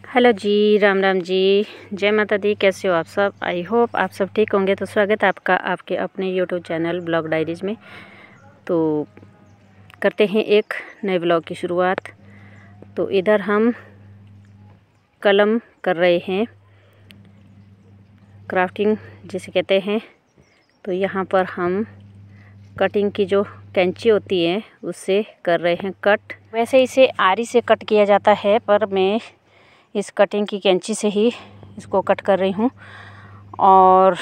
Hello जी, राम राम जी, जय माता दी। कैसे हो आप सब? आई होप आप सब ठीक होंगे। तो स्वागत है आपका आपके अपने यूट्यूब चैनल ब्लॉग डायरीज़ में। तो करते हैं एक नए ब्लॉग की शुरुआत। तो इधर हम कलम कर रहे हैं, क्राफ्टिंग जिसे कहते हैं। तो यहाँ पर हम कटिंग की जो कैंची होती है उससे कर रहे हैं कट। वैसे इसे आरी से कट किया जाता है, पर मैं इस कटिंग की कैंची से ही इसको कट कर रही हूँ। और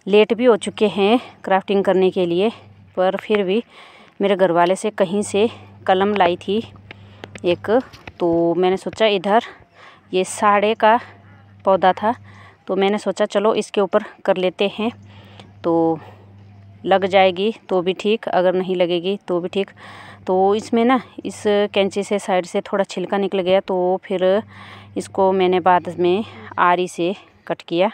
लेट भी हो चुके हैं क्राफ्टिंग करने के लिए, पर फिर भी मेरे घर वाले से कहीं से कलम लाई थी एक। तो मैंने सोचा इधर ये साड़े का पौधा था, तो मैंने सोचा चलो इसके ऊपर कर लेते हैं। तो लग जाएगी तो भी ठीक, अगर नहीं लगेगी तो भी ठीक। तो इसमें ना इस कैंची से साइड से थोड़ा छिलका निकल गया, तो फिर इसको मैंने बाद में आरी से कट किया।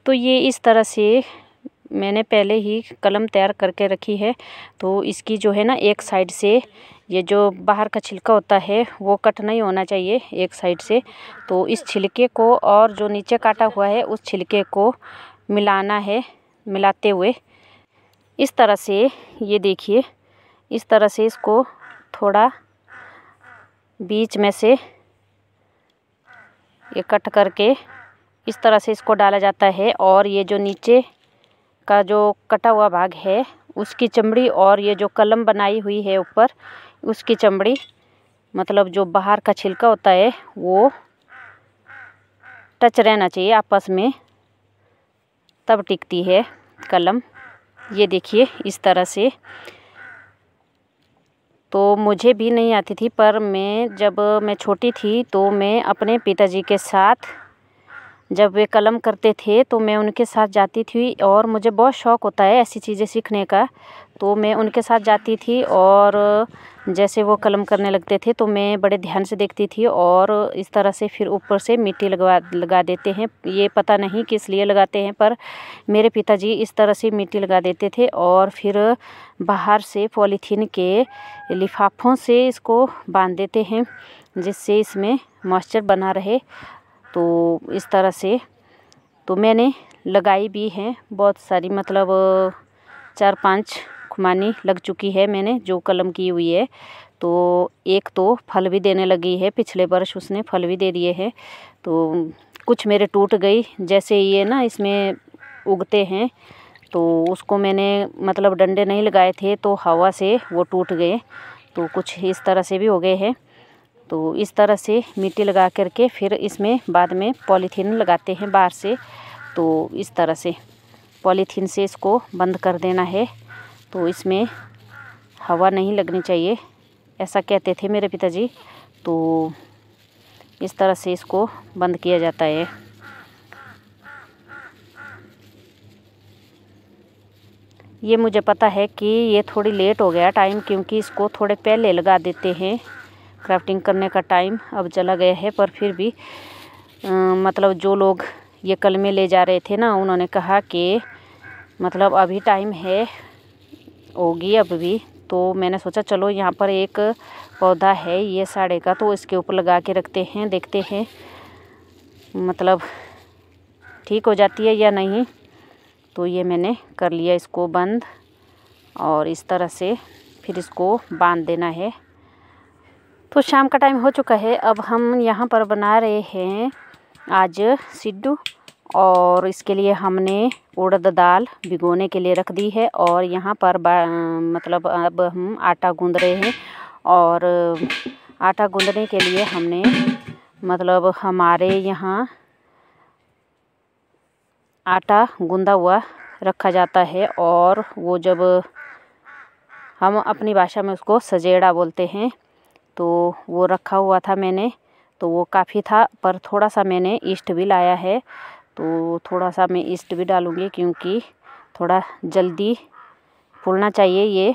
तो ये इस तरह से मैंने पहले ही कलम तैयार करके रखी है। तो इसकी जो है ना एक साइड से ये जो बाहर का छिलका होता है वो कट नहीं होना चाहिए एक साइड से। तो इस छिलके को और जो नीचे काटा हुआ है उस छिलके को मिलाना है, मिलाते हुए इस तरह से, ये देखिए इस तरह से इसको थोड़ा बीच में से ये कट करके इस तरह से इसको डाला जाता है। और ये जो नीचे का जो कटा हुआ भाग है उसकी चमड़ी और ये जो कलम बनाई हुई है ऊपर उसकी चमड़ी, मतलब जो बाहर का छिलका होता है वो टच रहना चाहिए आपस में, तब टिकती है कलम। ये देखिए इस तरह से। तो मुझे भी नहीं आती थी, पर जब मैं छोटी थी तो मैं अपने पिताजी के साथ जब वे कलम करते थे तो मैं उनके साथ जाती थी। और मुझे बहुत शौक़ होता है ऐसी चीज़ें सीखने का। तो मैं उनके साथ जाती थी और जैसे वो कलम करने लगते थे तो मैं बड़े ध्यान से देखती थी। और इस तरह से फिर ऊपर से मिट्टी लगा देते हैं। ये पता नहीं किस लिए लगाते हैं, पर मेरे पिताजी इस तरह से मिट्टी लगा देते थे और फिर बाहर से पॉलीथीन के लिफाफों से इसको बांध देते हैं जिससे इसमें मॉइस्चर बना रहे। तो इस तरह से तो मैंने लगाई भी हैं बहुत सारी, मतलब 4-5 खुमानी लग चुकी है मैंने जो कलम की हुई है। तो एक तो फल भी देने लगी है, पिछले वर्ष उसने फल भी दे दिए हैं। तो कुछ मेरे टूट गई, जैसे ये ना इसमें उगते हैं तो उसको मैंने मतलब डंडे नहीं लगाए थे तो हवा से वो टूट गए। तो कुछ इस तरह से भी हो गए हैं। तो इस तरह से मिट्टी लगा करके फिर इसमें बाद में पॉलीथीन लगाते हैं बाहर से। तो इस तरह से पॉलीथीन से इसको बंद कर देना है। तो इसमें हवा नहीं लगनी चाहिए, ऐसा कहते थे मेरे पिताजी। तो इस तरह से इसको बंद किया जाता है। ये मुझे पता है कि ये थोड़ी लेट हो गया टाइम, क्योंकि इसको थोड़े पहले लगा देते हैं। क्राफ्टिंग करने का टाइम अब चला गया है, पर फिर भी मतलब जो लोग ये कलमें ले जा रहे थे ना, उन्होंने कहा कि मतलब अभी टाइम है, होगी अब भी। तो मैंने सोचा चलो यहाँ पर एक पौधा है ये साड़े का, तो इसके ऊपर लगा के रखते हैं, देखते हैं मतलब ठीक हो जाती है या नहीं। तो ये मैंने कर लिया इसको बंद, और इस तरह से फिर इसको बांध देना है। तो शाम का टाइम हो चुका है। अब हम यहाँ पर बना रहे हैं आज सिड्डू, और इसके लिए हमने उड़द दाल भिगोने के लिए रख दी है। और यहाँ पर मतलब अब हम आटा गूँध रहे हैं। और आटा गूँधने के लिए हमने मतलब हमारे यहाँ आटा गूँधा हुआ रखा जाता है, और वो जब हम अपनी भाषा में उसको सजेड़ा बोलते हैं। तो वो रखा हुआ था मैंने, तो वो काफ़ी था, पर थोड़ा सा मैंने ईस्ट भी लाया है। तो थोड़ा सा मैं ईस्ट भी डालूँगी क्योंकि थोड़ा जल्दी फूलना चाहिए ये,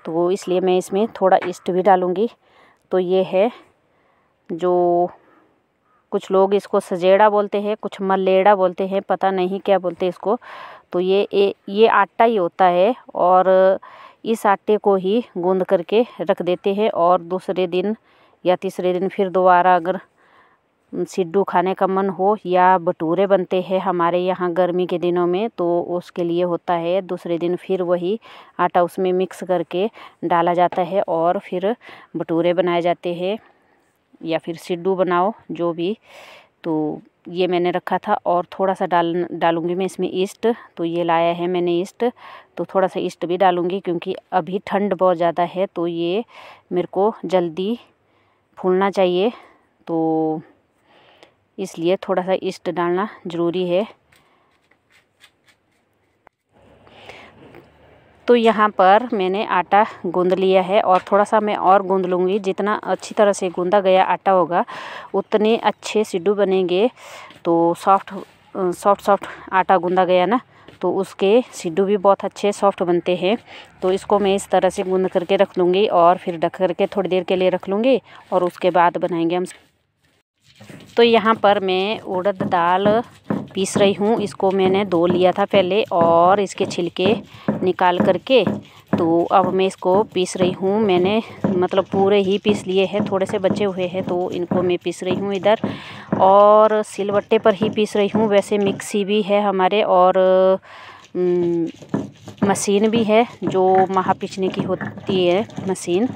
तो इसलिए मैं इसमें थोड़ा ईस्ट भी डालूँगी। तो ये है, जो कुछ लोग इसको सजेड़ा बोलते हैं, कुछ मलेड़ा बोलते हैं, पता नहीं क्या बोलते हैं इसको। तो ये आटा ही होता है, और इस आटे को ही गूंद करके रख देते हैं और दूसरे दिन या तीसरे दिन फिर दोबारा अगर सिड्डू खाने का मन हो या भटूरे बनते हैं हमारे यहाँ गर्मी के दिनों में, तो उसके लिए होता है दूसरे दिन फिर वही आटा उसमें मिक्स करके डाला जाता है और फिर भटूरे बनाए जाते हैं या फिर सिड्डू बनाओ जो भी। तो ये मैंने रखा था और थोड़ा सा डालूंगी मैं इसमें ईस्ट। तो ये लाया है मैंने ईस्ट, तो थोड़ा सा ईस्ट भी डालूंगी क्योंकि अभी ठंड बहुत ज़्यादा है तो ये मेरे को जल्दी फूलना चाहिए, तो इसलिए थोड़ा सा ईस्ट डालना ज़रूरी है। तो यहाँ पर मैंने आटा गूंद लिया है और थोड़ा सा मैं और गूंद लूँगी। जितना अच्छी तरह से गूंदा गया आटा होगा उतने अच्छे सिड्डू बनेंगे। तो सॉफ्ट आटा गूंदा गया ना, तो उसके सिड्डू भी बहुत अच्छे सॉफ्ट बनते हैं। तो इसको मैं इस तरह से गूंद करके रख लूँगी और फिर ढक करके थोड़ी देर के लिए रख लूँगी और उसके बाद बनाएंगे हम। तो यहाँ पर मैं उड़द दाल पीस रही हूँ। इसको मैंने धो लिया था पहले और इसके छिलके निकाल करके, तो अब मैं इसको पीस रही हूँ। मैंने मतलब पूरे ही पीस लिए हैं, थोड़े से बचे हुए हैं तो इनको मैं पीस रही हूँ इधर, और सिलबट्टे पर ही पीस रही हूँ। वैसे मिक्सी भी है हमारे और मशीन भी है जो महा पीसने की होती है मशीन।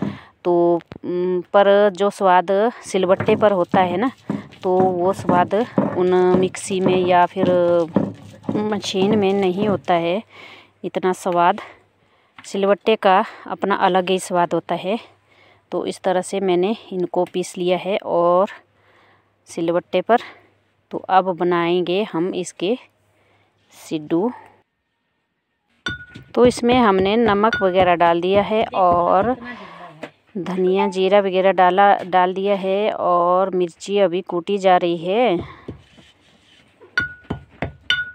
तो पर जो स्वाद सिलबट्टे पर होता है ना, तो वो स्वाद उन मिक्सी में या फिर मशीन में नहीं होता है। इतना स्वाद सिलबट्टे का अपना अलग ही स्वाद होता है। तो इस तरह से मैंने इनको पीस लिया है और सिलबट्टे पर। तो अब बनाएंगे हम इसके सिड्डू। तो इसमें हमने नमक वगैरह डाल दिया है और धनिया जीरा वगैरह डाल दिया है और मिर्ची अभी कूटी जा रही है।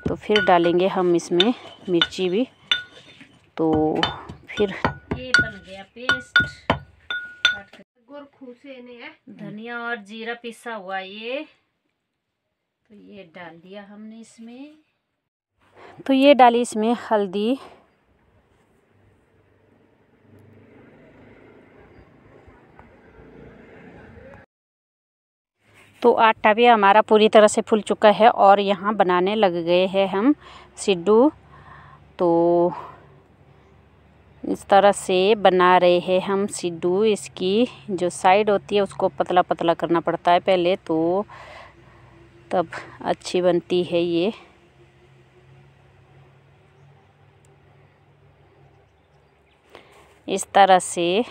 तो फिर डालेंगे हम इसमें मिर्ची भी। तो फिर ये बन गया पेस्ट। धनिया और जीरा पिसा हुआ ये, तो ये डाल दिया हमने इसमें। तो ये डाली इसमें हल्दी, तो आटा भी हमारा पूरी तरह से फूल चुका है और यहाँ बनाने लग गए हैं हम सिड्डू। तो इस तरह से बना रहे हैं हम सिड्डू। इसकी जो साइड होती है उसको पतला पतला करना पड़ता है पहले, तो तब अच्छी बनती है ये। इस तरह से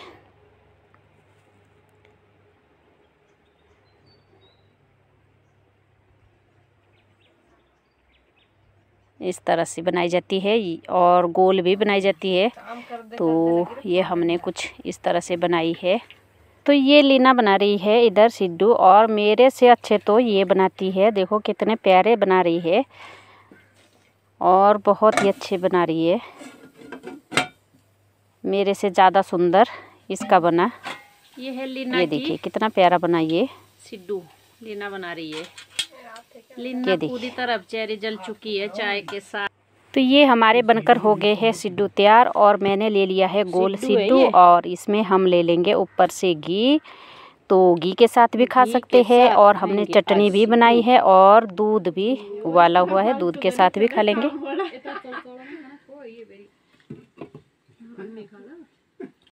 बनाई जाती है और गोल भी बनाई जाती है। तो ये हमने कुछ इस तरह से बनाई है। तो ये लीना बना रही है इधर सिड्डू, और मेरे से अच्छे तो ये बनाती है। देखो कितने प्यारे बना रही है और बहुत ही अच्छे बना रही है। मेरे से ज़्यादा सुंदर इसका बना। ये है लीना, ये देखिए कितना प्यारा बना ये सिड्डू। लीना बना रही है। लीना पूरी तरफ चेहरे जल चुकी है चाय के साथ। तो ये हमारे बनकर हो गए हैं सिड्डू तैयार, और मैंने ले लिया है गोल सिड्डू और इसमें हम ले लेंगे ऊपर से घी। तो घी के साथ भी खा सकते हैं और हमने चटनी भी बनाई है और दूध भी उबाला हुआ है, दूध के साथ भी खा लेंगे।